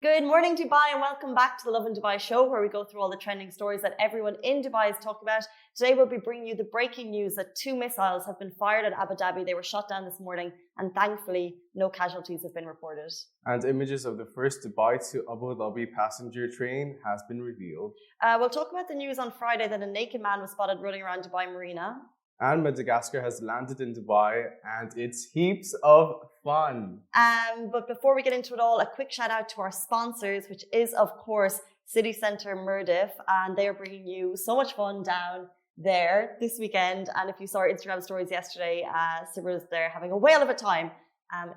Good morning, Dubai, and welcome back to the Lovin Dubai show, where we go through all the trending stories that everyone in Dubai is talking about. Today, we'll be bringing you the breaking news that 2 missiles have been fired at Abu Dhabi. They were shot down this morning, and thankfully, no casualties have been reported. And images of the first Dubai to Abu Dhabi passenger train has been revealed. We'll talk about the news on Friday that a naked man was spotted running around Dubai Marina. And Madagascar has landed in Dubai, and it's heaps of fun. But before we get into it all, a quick shout out to our sponsors, which is, of course, City Centre Murdiff, and they are bringing you so much fun down there this weekend. And if you saw our Instagram stories yesterday, Sibra is there having a whale of a time.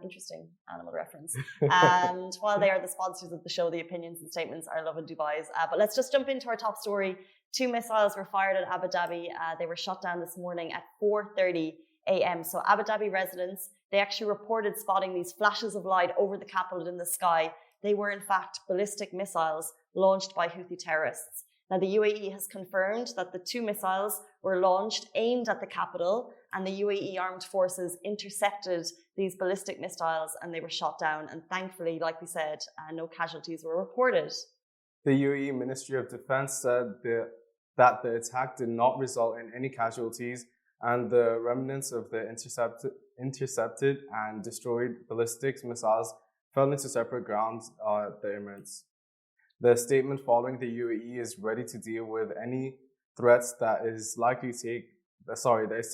Interesting animal reference. And while they are the sponsors of the show, the opinions and statements are Lovin Dubai's. But let's just jump into our top story. 2 missiles were fired at Abu Dhabi. They were shot down this morning at 4:30 a.m. So Abu Dhabi residents, they actually reported spotting these flashes of light over the capital in the sky. They were in fact ballistic missiles launched by Houthi terrorists. Now the UAE has confirmed that the 2 missiles were launched aimed at the capital, and the UAE armed forces intercepted these ballistic missiles and they were shot down. And thankfully, like we said, no casualties were reported. The UAE Ministry of Defense said that the attack did not result in any casualties, and the remnants of the intercepted and destroyed ballistic missiles fell into separate grounds at the Emirates. The statement following the UAE is ready to deal with any threats that is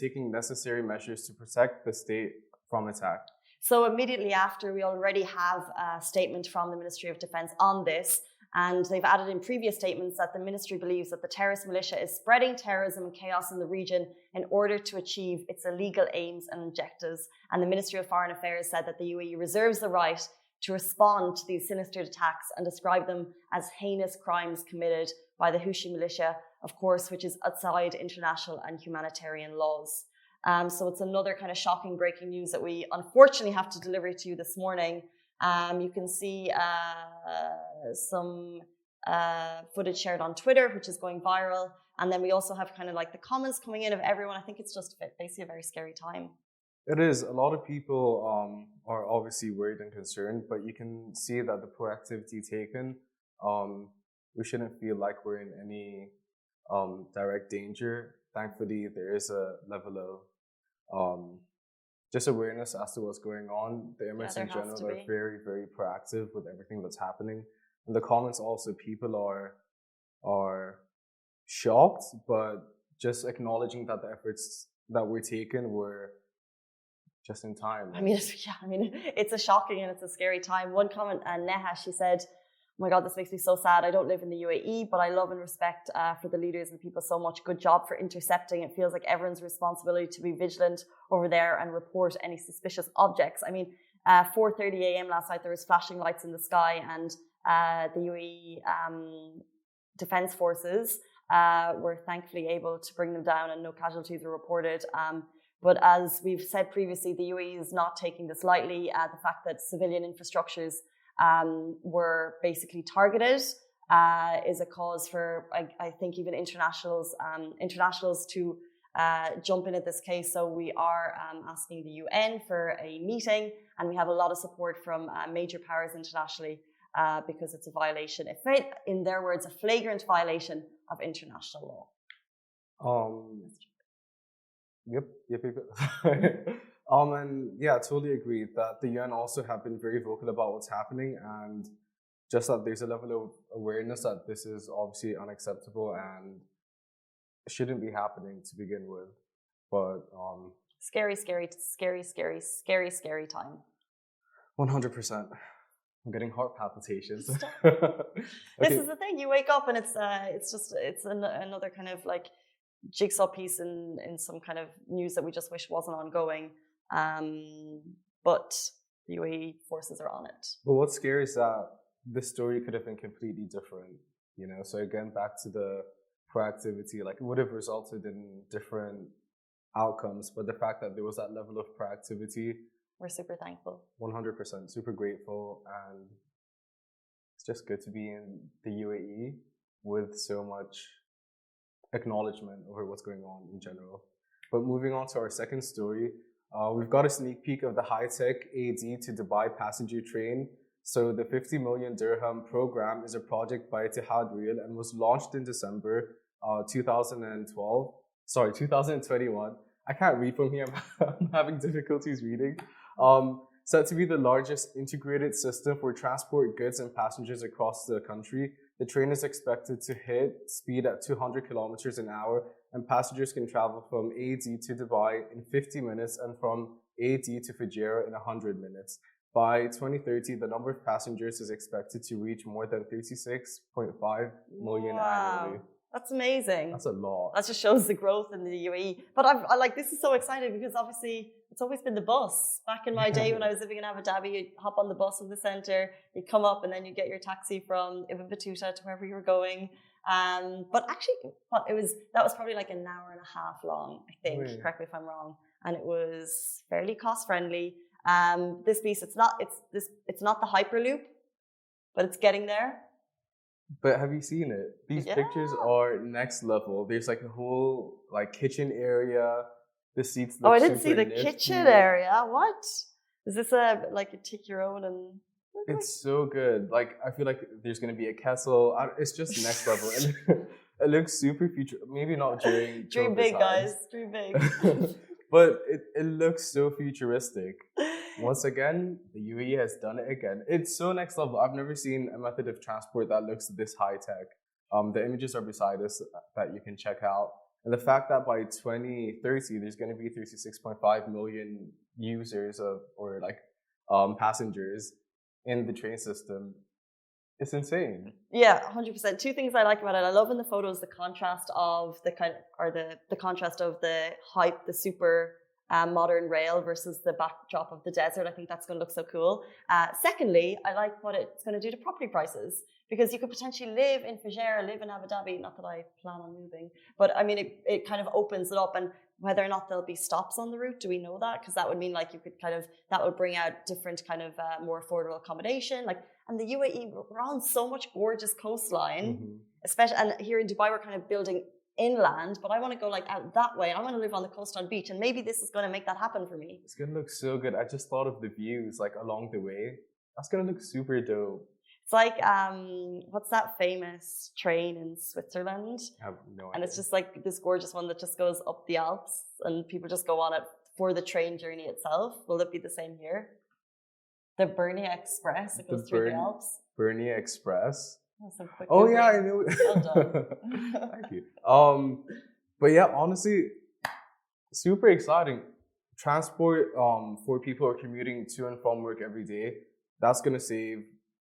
taking necessary measures to protect the state from attack. So immediately after, we already have a statement from the Ministry of Defense on this. And they've added in previous statements that the ministry believes that the terrorist militia is spreading terrorism and chaos in the region in order to achieve its illegal aims and objectives. And the Ministry of Foreign Affairs said that the UAE reserves the right to respond to these sinister attacks and describe them as heinous crimes committed by the Houthi militia, of course, which is outside international and humanitarian laws. So it's another kind of shocking breaking news that we unfortunately have to deliver to you this morning. You can see some footage shared on Twitter, which is going viral. And then we also have kind of like the comments coming in of everyone. I think it's just basically a very scary time. It is. A lot of people are obviously worried and concerned, but you can see that the proactivity taken, we shouldn't feel like we're in any direct danger. Thankfully, there is a level of just awareness as to what's going on. The Emirates in general are very, very proactive with everything that's happening. In the comments also, people are shocked, but just acknowledging that the efforts that were taken were just in time. It's a shocking and it's a scary time. One comment, Neha, she said, "Oh my God, this makes me so sad. I don't live in the UAE, but I love and respect for the leaders and the people so much. Good job for intercepting. It feels like everyone's responsibility to be vigilant over there and report any suspicious objects." 4:30 a.m. last night, there was flashing lights in the sky, and the UAE Defense Forces were thankfully able to bring them down, and no casualties were reported. But as we've said previously, the UAE is not taking this lightly. The fact that civilian infrastructures were basically targeted is a cause for, I think, even internationals to jump in at this case. So we are asking the UN for a meeting, and we have a lot of support from major powers internationally because it's a violation, in their words, a flagrant violation of international law. Yep. And yeah, I totally agree that the UN also have been very vocal about what's happening, and just that there's a level of awareness that this is obviously unacceptable and shouldn't be happening to begin with. But scary time. 100%. I'm getting heart palpitations. Okay. This is the thing. You wake up and it's another kind of like jigsaw piece in some kind of news that we just wish wasn't ongoing. But the UAE forces are on it. But what's scary is that this story could have been completely different, So again, back to the proactivity, like it would have resulted in different outcomes. But the fact that there was that level of proactivity, we're super thankful. 100%, super grateful, and it's just good to be in the UAE with so much acknowledgement over what's going on in general. But moving on to our second story, we've got a sneak peek of the high-tech AD to Dubai passenger train So the 50 million dirham program is a project by Etihad Rail and was launched in December 2021. I can't read from here. I'm having difficulties reading. Said to be the largest integrated system for transport goods and passengers across the country. The train is expected to hit speed at 200 kilometers an hour, and passengers can travel from AD to Dubai in 50 minutes and from AD to Fujairah in 100 minutes. By 2030, the number of passengers is expected to reach more than 36.5 million annually. That's amazing. That's a lot. That just shows the growth in the UAE. But I like, this is so exciting because obviously it's always been the bus. Back in my day when I was living in Abu Dhabi, you'd hop on the bus in the center, you'd come up and then you'd get your taxi from Ibn Battuta to wherever you were going. But actually, that was probably like an hour and a half long, I think. Really? Correct me if I'm wrong. And it was fairly cost friendly. This piece, it's not the Hyperloop, but it's getting there. But have you seen it? These pictures are next level. There's like a whole like kitchen area. The seats look I didn't see the nifty. kitchen area. What? Is this a take your own and... It's so good. Like, I feel like there's going to be a kettle. It's just next level. And it looks super future. Maybe not during Dream big, guys. Dream big. But it looks so futuristic. Once again, the UAE has done it again. It's so next level. I've never seen a method of transport that looks this high tech. The images are beside us that you can check out. And the fact that by 2030, there's going to be 36.5 million users passengers in the train system. It's insane. Yeah, 100%. Two things I like about it. I love in the photos the contrast of the contrast of the hype, the super modern rail versus the backdrop of the desert. I think that's going to look so cool. Secondly, I like what it's going to do to property prices, because you could potentially live in Fujairah, live in Abu Dhabi. Not that I plan on moving, but I mean, it kind of opens it up. And whether or not there'll be stops on the route, do we know that? Because that would mean like you could that would bring out different kind of more affordable accommodation. And the UAE, we're on so much gorgeous coastline, especially, and here in Dubai, we're kind of building inland, but I want to go out that way. I want to live on the coast on beach, and maybe this is going to make that happen for me. It's going to look so good. I just thought of the views along the way. That's going to look super dope. It's like, what's that famous train in Switzerland? I have no idea. And it's just like this gorgeous one that just goes up the Alps, and people just go on it for the train journey itself. Will it be the same here? The Bernia Express, it goes through the Alps. Bernia Express. Oh yeah, I know. Well done. Thank you. But yeah, honestly, super exciting. Transport for people who are commuting to and from work every day. That's gonna save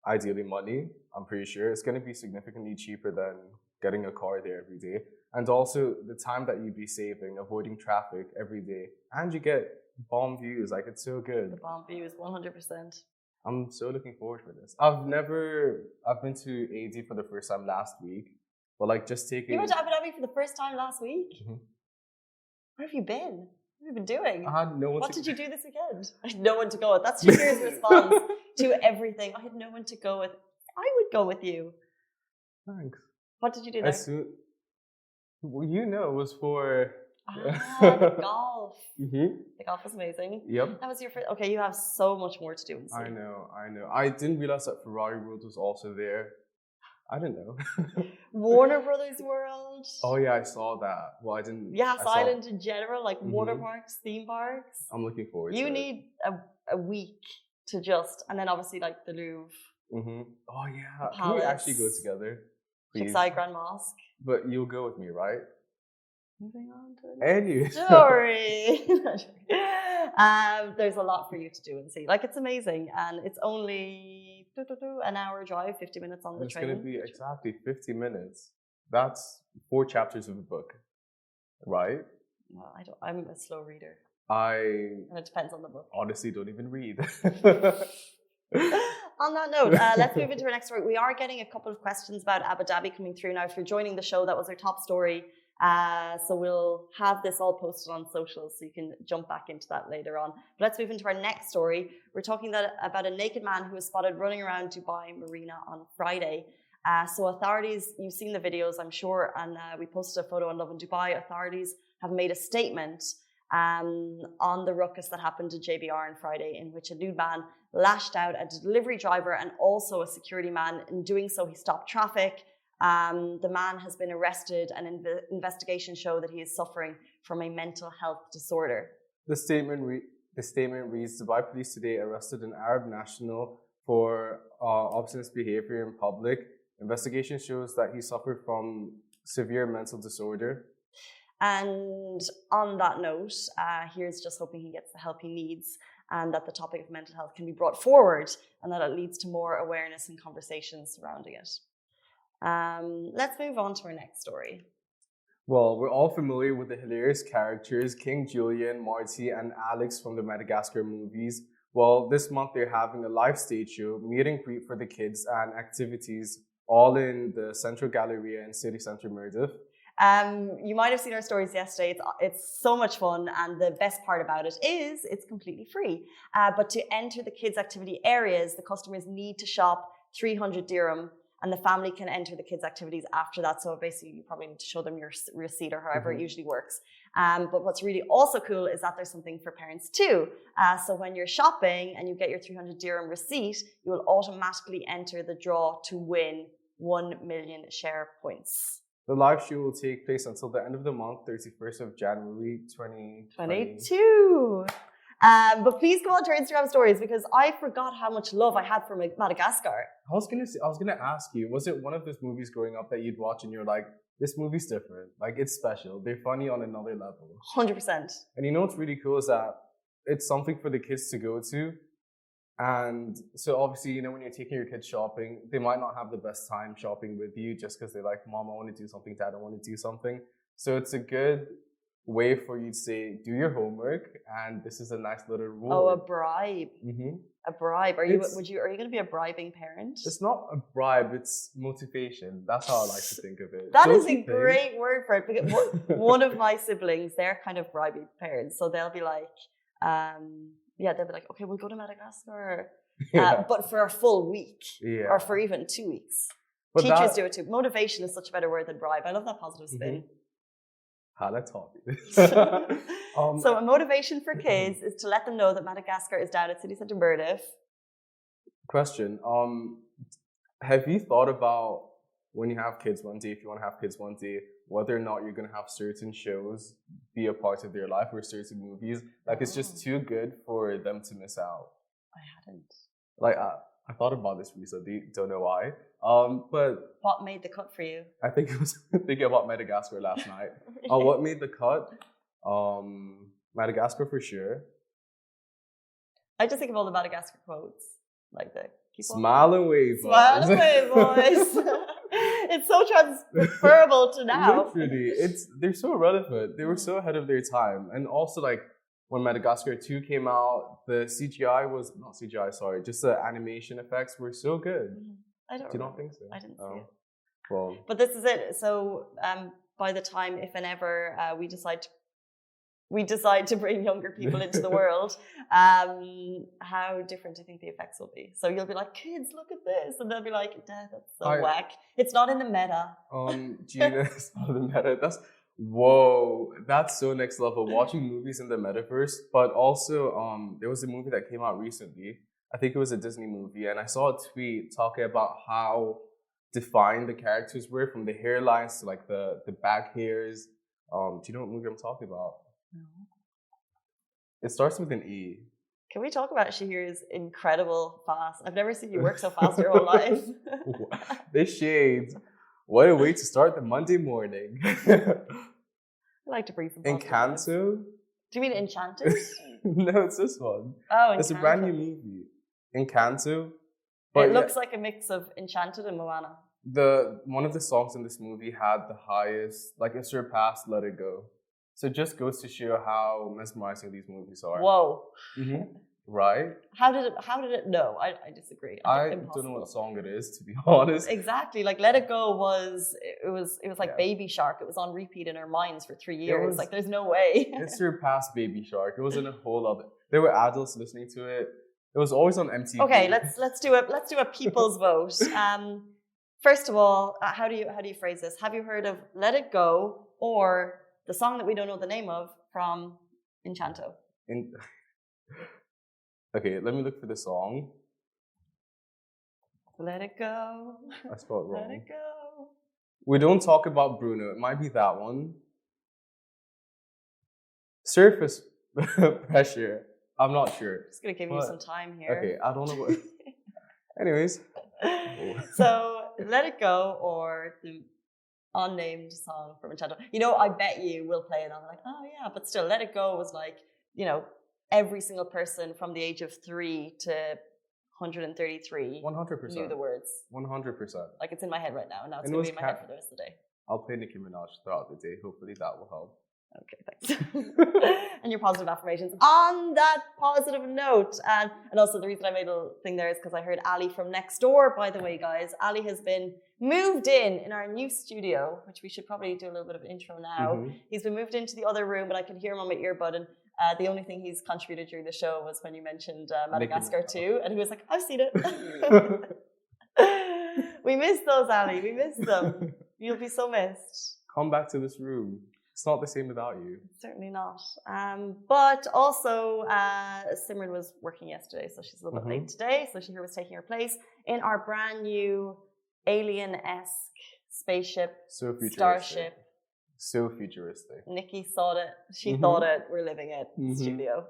ideally money. I'm pretty sure it's gonna be significantly cheaper than getting a car there every day, and also the time that you'd be saving, avoiding traffic every day, and you get bomb views. It's so good. The bomb views, 100%. I'm so looking forward for this. I've been to AD for the first time last week, but just taking... You went to Abu Dhabi for the first time last week? Mm-hmm. Where have you been? What have you been doing? I had no one What did you do this weekend? I had no one to go with. That's Shakir's response to everything. I had no one to go with. I would go with you. Thanks. What did you do there? Well, it was for... the golf. Mm-hmm. The golf was amazing. Yep. That was your first... Okay, you have so much more to do in I know. I didn't realize that Ferrari World was also there. I didn't know. Warner Brothers World. Oh yeah, I saw that. Well, I didn't... Yas Island in general, water parks, theme parks. I'm looking forward to it. You need a week to just... And then obviously the Louvre. Mm-hmm. Oh yeah. Can we actually go together? Please? Sheikh Grand Mosque. But you'll go with me, right? Moving on to Anyway. Story. There's a lot for you to do and see. It's amazing, and it's only an hour drive, 50 minutes on the train. It's going to be exactly 50 minutes. That's 4 chapters of a book, right? Well, I'm a slow reader. And it depends on the book. Honestly, don't even read. On that note, let's move into our next story. We are getting a couple of questions about Abu Dhabi coming through now. If you're joining the show, that was our top story. So we'll have this all posted on socials, so you can jump back into that later on. But let's move into our next story. We're talking about a naked man who was spotted running around Dubai Marina on Friday. So authorities, you've seen the videos, I'm sure, and we posted a photo on Lovin Dubai. Authorities have made a statement on the ruckus that happened to JBR on Friday, in which a nude man lashed out at a delivery driver and also a security man. In doing so, he stopped traffic. The man has been arrested, and investigations show that he is suffering from a mental health disorder. The statement reads, Dubai police today arrested an Arab national for obscene behavior in public. Investigation shows that he suffered from severe mental disorder. And on that note, here's just hoping he gets the help he needs, and that the topic of mental health can be brought forward, and that it leads to more awareness and conversations surrounding it. Let's move on to our next story. Well, we're all familiar with the hilarious characters King Julian, Marty, and Alex from the Madagascar movies. Well, this month they're having a live stage show, meet and greet for the kids, and activities all in the Central Galleria in city centre Mirdif. You might have seen our stories yesterday. It's so much fun, and the best part about it is it's completely free. But to enter the kids' activity areas, the customers need to shop 300 dirham, and the family can enter the kids' activities after that. So basically, you probably need to show them your receipt or however it usually works. But what's really also cool is that there's something for parents too. So when you're shopping and you get your 300 dirham receipt, you will automatically enter the draw to win 1 million share points. The live show will take place until the end of the month, 31st of January 2022. But please go on to our Instagram stories, because I forgot how much love I had for Madagascar. I was gonna ask you, was it one of those movies growing up that you'd watch and you're like, this movie's different, like it's special, they're funny on another level? 100%. And you know what's really cool is that it's something for the kids to go to. And so obviously, you know, when you're taking your kids shopping, they might not have the best time shopping with you just because they're like, Mom, I want to do something, Dad, I want to do something. So it's a good way for you to say, do your homework, and this is a nice little reward. Oh, a bribe. Mm-hmm. A bribe. Are you going to be a bribing parent? It's not a bribe, it's motivation. That's how I like to think of it. That is a great word for it. Because one of my siblings, they're kind of bribing parents. So they'll be like, they'll be like, okay, we'll go to Madagascar. But for a full week. Yeah. Or for even 2 weeks. But teachers do it too. Motivation is such a better word than bribe. I love that positive spin. Let's talk. So a motivation for kids is to let them know that Madagascar is down at city centre Mirdif. Question. Have you thought about when you have kids one day, if you want to have kids one day, whether or not you're going to have certain shows be a part of their life or certain movies? Like, it's just too good for them to miss out. I hadn't. Like, I thought about this recently, don't know why. But what made the cut for you? I think I was thinking about Madagascar last night. What made the cut? Madagascar for sure. I just think of all the Madagascar quotes, like the smile and wave, boys. Smile and wave, boys. It's so transferable to now. Literally, they're so relevant. They were so ahead of their time, and also like when Madagascar 2 came out, the CGI was not CGI. Sorry, just the animation effects were so good. Do you not think so? I didn't see it. Well, but this is it. So by the time, if and ever, we decide to bring younger people into the world, how different do you think the effects will be? So you'll be like, kids, look at this. And they'll be like, Dad, that's so whack. It's not in the meta. Gina, it's not in the meta. That's so next level. Watching movies in the metaverse. But also, there was a movie that came out recently. I think it was a Disney movie. And I saw a tweet talking about how defined the characters were, from the hairlines to like the back hairs. Do you know what movie I'm talking about? No. It starts with an E. Can we talk about Shahir's incredible fast? I've never seen you work so fast your whole life. This shades. What a way to start the Monday morning. I like to bring some Encanto? Do you mean Enchanted? No, it's this one. Oh, it's a brand new movie. Encanto. But it looks like a mix of Enchanted and Moana. One of the songs in this movie had the highest, like it surpassed Let It Go. So it just goes to show how mesmerizing these movies are. Whoa. Mm-hmm. Right? How did it know? I disagree. I don't know what song it is, to be honest. Exactly. Like Let It Go was like Baby Shark. It was on repeat in our minds for 3 years. Like there's no way. It surpassed Baby Shark. It was in a whole other. There were adults listening to it. It was always on MTV. Okay, let's do a people's vote. First of all, how do you phrase this? Have you heard of Let It Go, or the song that we don't know the name of from Enchanto. Okay, let me look for the song. Let it go. I spelled wrong. Let it go. We don't talk about Bruno. It might be that one. Surface pressure. I'm not sure. Just gonna give you some time here. Okay, I don't know what. Anyways. So Let It Go or the unnamed song from Enchanto. You know, I bet you will play it. I'm like, oh yeah, but still, Let It Go was like, you know, every single person from the age of 3 to 133 100% knew the words. 100%. Like it's in my head right now, and now it's going to be in my head for the rest of the day. I'll play Nicki Minaj throughout the day. Hopefully that will help. Okay, thanks. And your positive affirmations. On that positive note, and also the reason I made a little thing there is because I heard Ali from next door, by the way, guys. Ali has been moved in our new studio, which we should probably do a little bit of intro now. Mm-hmm. He's been moved into the other room, but I could hear him on my earbud, and the only thing he's contributed during the show was when you mentioned Madagascar 2, and he was like, I've seen it. We missed those, Ali. We missed them. You'll be so missed. Come back to this room. It's not the same without you. Certainly not. But also, Simran was working yesterday, so she's a little bit late today. So she was taking her place in our brand new alien-esque spaceship, so futuristic. Starship. So futuristic. Nikki saw it. She thought it. We're living it. Studio.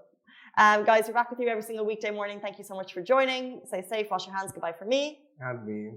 Guys, we're back with you every single weekday morning. Thank you so much for joining. Stay safe. Wash your hands. Goodbye from me. And me.